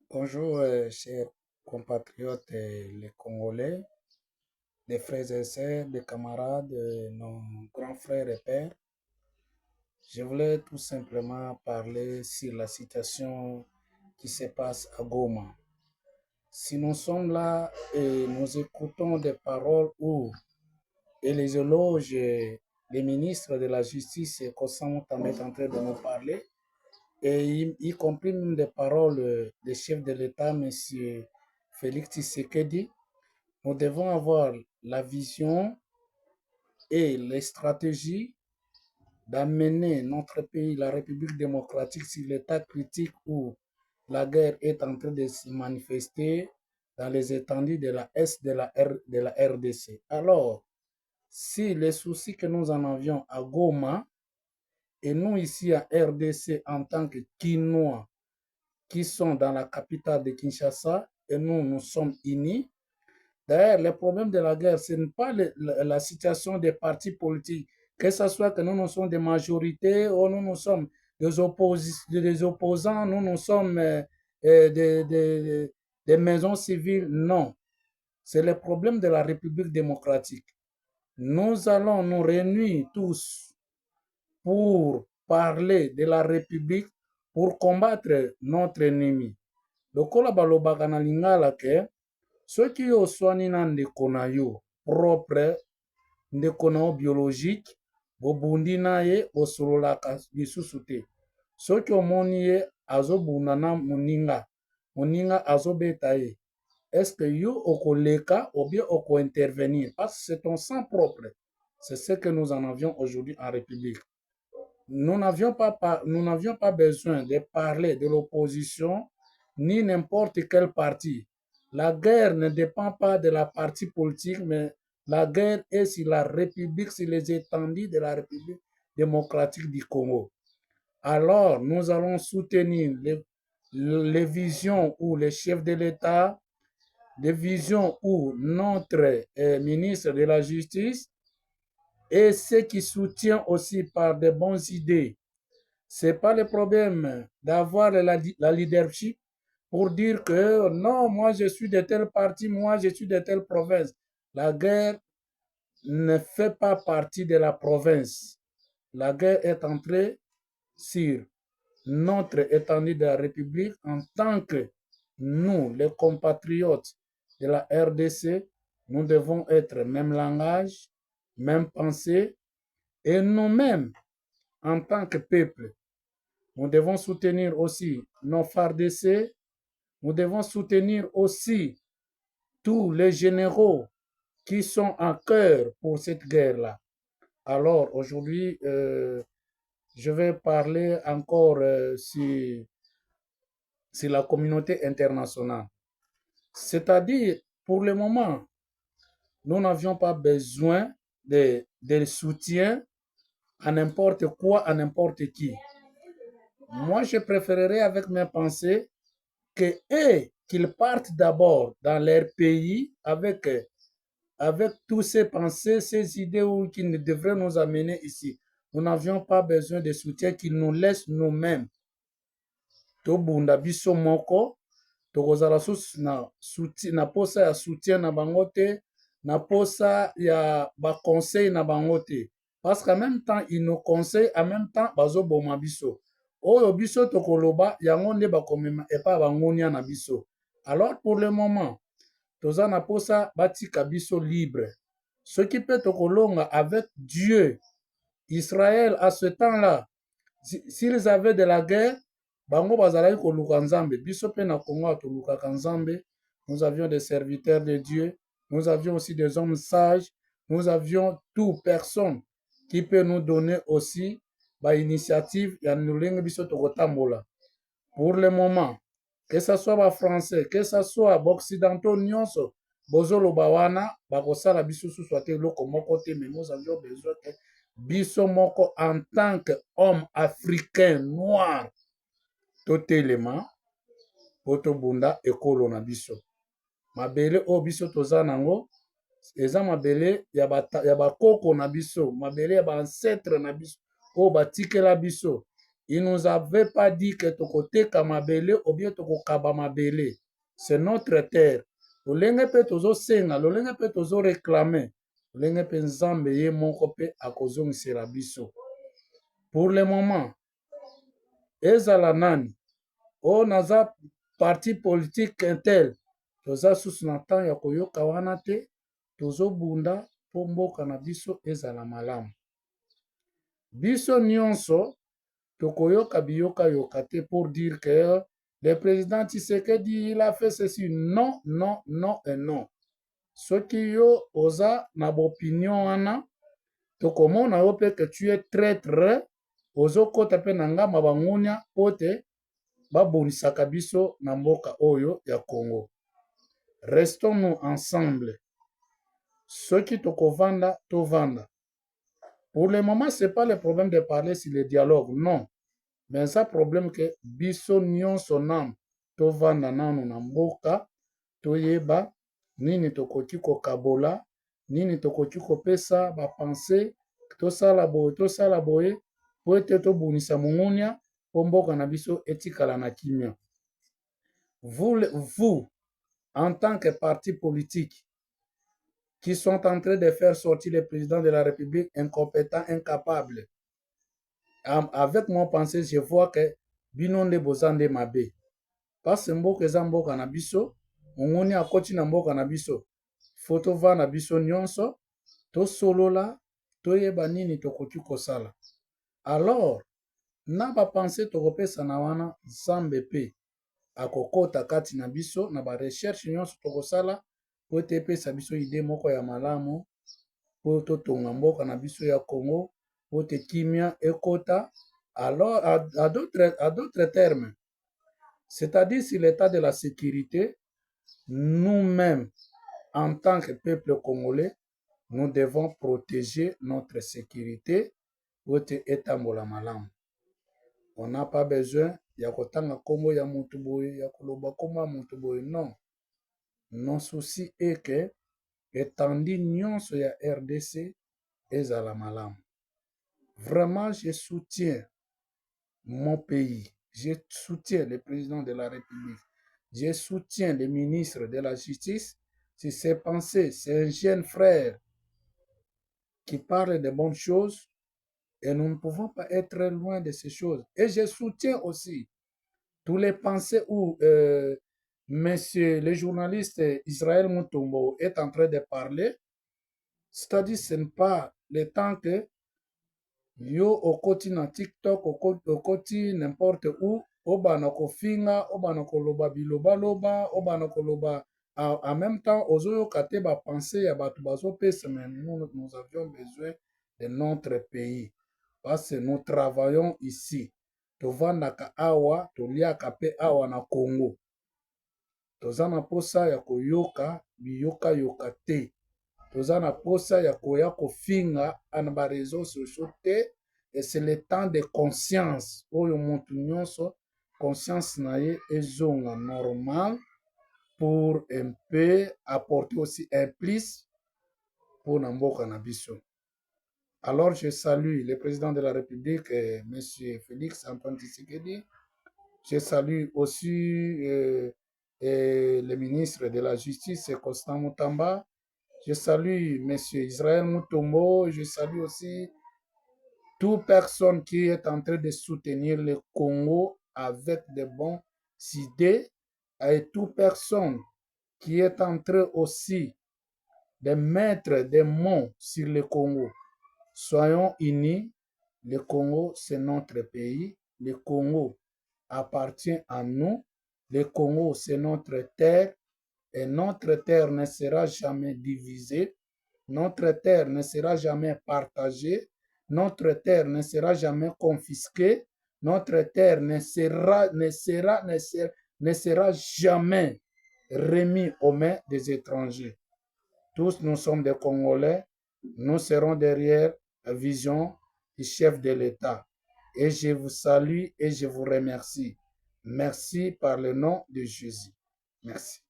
Bonjour, chers compatriotes les Congolais, des frères et sœurs, des camarades, nos grands frères et pères. Je voulais tout simplement parler sur la situation qui se passe à Goma. Si nous sommes là et nous écoutons des paroles et les éloges des ministres de la Justice constamment en train de nous parler, et y compris même des paroles des chefs de l'État, M. Félix Tshisekedi. Nous devons avoir la vision et les stratégies d'amener notre pays, la République démocratique, sur l'état critique où la guerre est en train de se manifester dans les étendues de la Est de la RDC. Alors, si les soucis que nous en avions à Goma et nous ici à RDC en tant que Kinois qui sont dans la capitale de Kinshasa et nous sommes unis. D'ailleurs, le problème de la guerre, ce n'est pas la situation des partis politiques, que ce soit que nous sommes des majorités ou nous sommes des opposants, nous sommes des maisons civiles. Non, c'est le problème de la République démocratique. Nous allons nous réunir tous pour parler de la République, pour combattre notre ennemi. Lokola balobaka na lingala ke soki yo oswani na ndeko na yo propre, ndeko na yo biologique, bobundi na ye bosololaka lisusu te. Soki omoni ye azobunda na moninga, moninga azobeta ye, est-ce que yo okoleka ou bien oko-intervenir? Parce que c'est ton sang propre. C'est ce que nous en avions aujourd'hui en République. Nous n'avions pas besoin de parler de l'opposition ni n'importe quel parti. La guerre ne dépend pas de la partie politique, mais la guerre est sur la République, sur les étendues de la République démocratique du Congo. Alors, nous allons soutenir les visions où les chefs de l'État, les visions où notre ministre de la Justice et ceux qui soutiennent aussi par de bonnes idées. Ce n'est pas le problème d'avoir la leadership pour dire que non, moi je suis de tel parti, moi je suis de telle province. La guerre ne fait pas partie de la province. La guerre est entrée sur notre étendue de la République en tant que nous, les compatriotes de la RDC, nous devons être même langage, même pensée, et nous-mêmes, en tant que peuple, nous devons soutenir aussi nos FARDC, nous devons soutenir aussi tous les généraux qui sont en cœur pour cette guerre-là. Alors aujourd'hui, je vais parler encore sur la communauté internationale. C'est-à-dire, pour le moment, nous n'avions pas besoin de soutien à n'importe quoi, à n'importe qui. Moi, je préférerais avec mes pensées qu'ils partent d'abord dans leur pays avec tous ces pensées, ces idées qui devraient nous amener ici. Nous n'avions pas besoin de soutien qu'ils nous laissent nous-mêmes. Tobunda biso moko, tokozala na posa ya soutien na bango te, na posa ya ba conseil na bango te. Parce qu'en même temps, ils nous conseillent, en même temps, bazoboma biso. Oyo biso tokoloba, yango nde bakomema epa bangonia na biso. Alors, pour le moment, toza na posa batika biso libre. Ce qui peut tokolonga avec Dieu, Israël, à ce temps-là, s'ils avaient de la guerre, bango bazalaki koluka nzambe. Biso pe na Congo tolukaka nzambe. Nous avions des serviteurs de Dieu. Nous avions aussi des hommes sages. Nous avions toute personne qui peut nous donner aussi ba initiative ya ndulenge biso tokotambola. Pour le moment, que ce soit ba français, que ce soit ba occidentaux nyonso, bozoloba wana bakosala biso susu ate eloko moko te, mais nous avions besoin que biso moko en tant qu'homme africain noir totelema po tobunda ekolo na biso. Mabele oyo biso toza nango eza mabele ya bakoko na biso, mabele ya baancetre na biso oyo batikela biso. Il ne nous avait pas dit que Tokote Kamabele ou bien Toko Kabamabele. C'est notre terre. Lolenge pe tozo senga, lolenge pe tozo réclamer. Lolenge pe nzambe ye moko pe akozongisela biso. Pour le moment, ezala nani, o naza parti politique intel, toza susu na temps ya koyoka wana te, tozo bunda po mboka na biso ezala malamu. Biso nyonso tokoyoka biyoka yoka te pour dire que le président Tshisekedi il a fait ceci. Non, non, non et non. Soki yo oza na bopinion wana, tokomona yo pe que tu es traître, ozokota pe na ngamba bangunia pote babonisaka biso na mboka oyo ya Congo. Restons-nous ensemble. Soki tokovanda, tovanda. Pour le moment, ce n'est pas le problème de parler sur le dialogue, non. Mais ça problème que biso nyonso nam tovanda nanu na mboka toyeba nini tokoki kokabola, nini tokoki kopesa bapense, tosala boye po ete tobunisa mongunia po mboka na biso etikala na kimia. Vous, en tant que parti politique, qui sont en train de faire sortir le président de la République incompétent, incapable, avec mon pensée, je vois que binonde bozande mabe. Parce que mboka eza mboka na biso, mongoni akoti na mboka na biso. Foto va na biso nyonso, to solola, to yeba nini tokoki kosala. Alors, na ba pensée tokopesa na wana Nzambe pe akokota kati na biso na ba recherche nyonso tokosala po ete epesa biso ide moko ya malamu po totonga mboka na biso ya Congo po ete kimia ekota. Alors, à d'autres termes, c'est-à-dire sur l'état de la sécurité, nous-mêmes, en tant que peuple congolais, nous devons protéger notre sécurité pour ete etambola malamu. On n'a pas besoin ya kotanga kombo ya mutu boye, ya koloba kombo ya mutu boye, non. Mon souci est que étendue nyonso ya RDC ezala malamu. Vraiment, je soutiens mon pays. Je soutiens le président de la République. Je soutiens le ministre de la Justice. Si c'est pensé, c'est un jeune frère qui parle de bonnes choses et nous ne pouvons pas être loin de ces choses. Et je soutiens aussi tous les pensées où monsieur le journaliste Israël Mutombo est en train de parler. C'est-à-dire ce n'est pas le temps que yo okoti na TikTok, okoti n'importe où, obana kofinga, obana koloba biloba, obana koloba en même temps, ozoyo kate ba pensée ya batu bazo pesa, mais nous avions besoin de notre pays. Parce que nous travaillons ici. Tovandaka awa, toliaka pe awa na Congo. Toza na posa ya koyoka, biyoka yoka te. Toza na posa ya koya kofinga ana ba réseaux sociaux te. Et c'est le temps de conscience. Oyo mutu nyonso, conscience na ye ezonga normal pour un peu apporter aussi un plus pour na mboka na biso. Alors je salue le président de la République, M. Félix Antoine Tshisekedi. Je salue aussi le ministre de la Justice, Constant Mutamba. Je salue M. Israël Mutombo. Je salue aussi toute personne qui est en train de soutenir le Congo avec de bonnes idées et toute personne qui est en train aussi de mettre des mots sur le Congo. Soyons unis. Le Congo, c'est notre pays. Le Congo appartient à nous. Le Congo, c'est notre terre. Et notre terre ne sera jamais divisée. Notre terre ne sera jamais partagée. Notre terre ne sera jamais confisquée. Notre terre ne sera jamais remise aux mains des étrangers. Tous nous sommes des Congolais. Nous serons derrière la vision du chef de l'État. Et je vous salue et je vous remercie. Merci par le nom de Jésus. Merci.